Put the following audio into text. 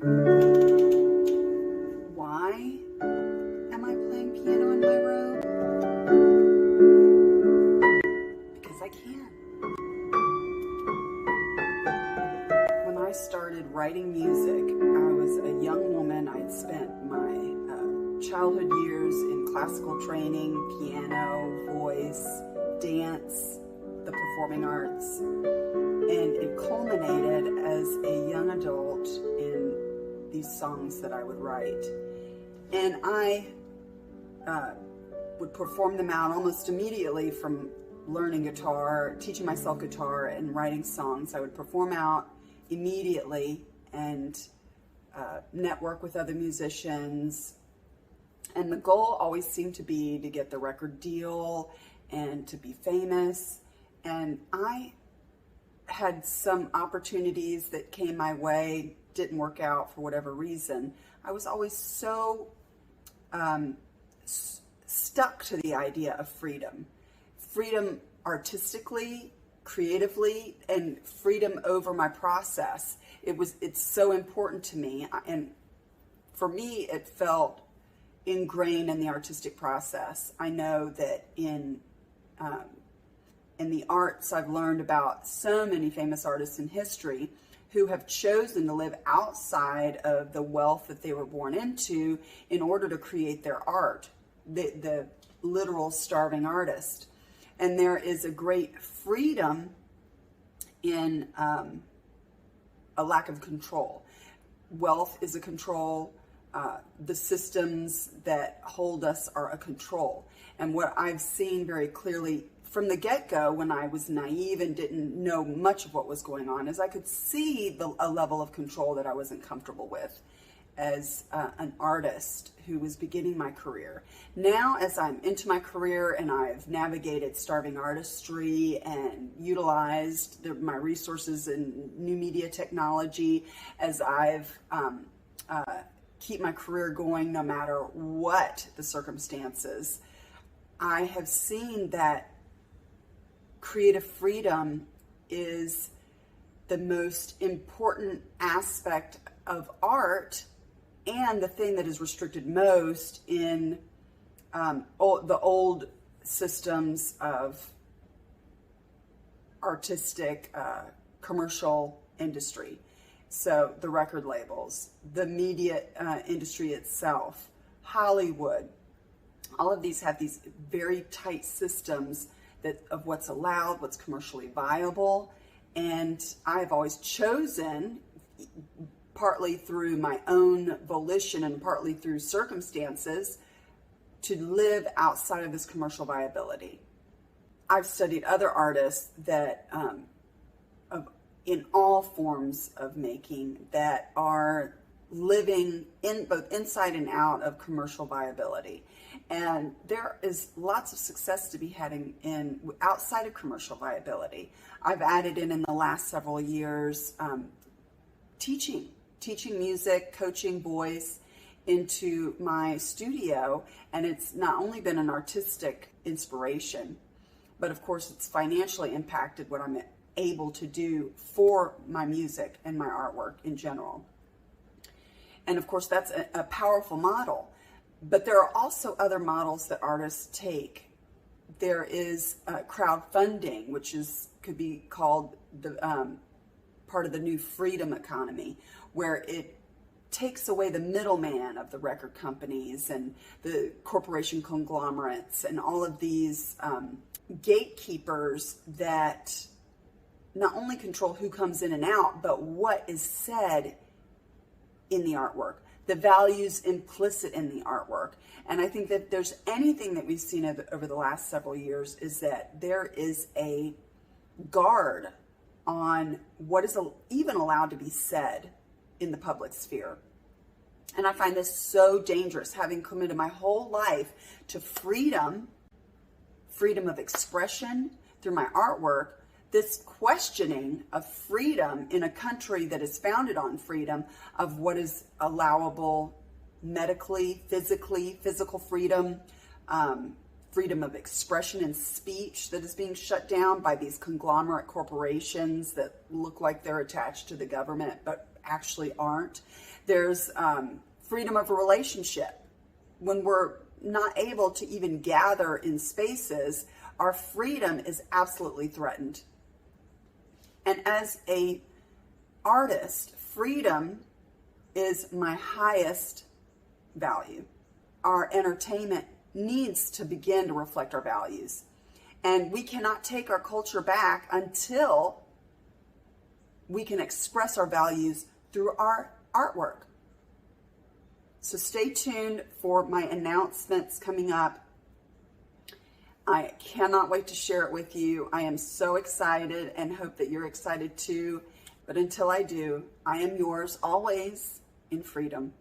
Why am I playing piano in my robe? Because I can. When I started writing music, I was a young woman. I'd spent my childhood years in classical training, piano, voice, dance, the performing arts, and it culminated as a young adult in these songs that I would write. And I would perform them out almost immediately from learning guitar, teaching myself guitar, and writing songs. I would perform out immediately and network with other musicians. And the goal always seemed to be to get the record deal and to be famous. And I had some opportunities that came my way, didn't work out for whatever reason. I was always so stuck to the idea of freedom. Freedom artistically, creatively, and freedom over my process. It's so important to me. And for me, it felt ingrained in the artistic process. I know that in the arts, I've learned about so many famous artists in history who have chosen to live outside of the wealth that they were born into in order to create their art, the literal starving artist. And there is a great freedom in a lack of control. Wealth is a control. The systems that hold us are a control. And what I've seen very clearly from the get-go, when I was naive and didn't know much of what was going on, is I could see a level of control that I wasn't comfortable with as an artist who was beginning my career. Now, as I'm into my career and I've navigated starving artistry and utilized my resources in new media technology, as I've keep my career going no matter what the circumstances, I have seen that creative freedom is the most important aspect of art and the thing that is restricted most in the old systems of artistic commercial industry. So the record labels, the media industry itself, Hollywood, all of these have these very tight systems of what's allowed, what's commercially viable. And I've always chosen, partly through my own volition and partly through circumstances, to live outside of this commercial viability. I've studied other artists that in all forms of making that are living in both inside and out of commercial viability. And there is lots of success to be had in outside of commercial viability. I've added in the last several years teaching music, coaching voice into my studio. And it's not only been an artistic inspiration, but of course it's financially impacted what I'm able to do for my music and my artwork in general. And of course that's a powerful model. But there are also other models that artists take. There is crowdfunding, which could be called the part of the new freedom economy, where it takes away the middleman of the record companies and the corporation conglomerates and all of these gatekeepers that not only control who comes in and out, but what is said in the artwork, the values implicit in the artwork. And I think that there's anything that we've seen over the last several years is that there is a guard on what is even allowed to be said in the public sphere. And I find this so dangerous, having committed my whole life to freedom of expression through my artwork. This questioning of freedom in a country that is founded on freedom of what is allowable medically, physically, physical freedom, freedom of expression and speech that is being shut down by these conglomerate corporations that look like they're attached to the government, but actually aren't. There's freedom of a relationship. When we're not able to even gather in spaces, our freedom is absolutely threatened. And as a artist, freedom is my highest value. Our entertainment needs to begin to reflect our values. And we cannot take our culture back until we can express our values through our artwork. So stay tuned for my announcements coming up. I cannot wait to share it with you. I am so excited and hope that you're excited too. But until I do, I am yours always in freedom.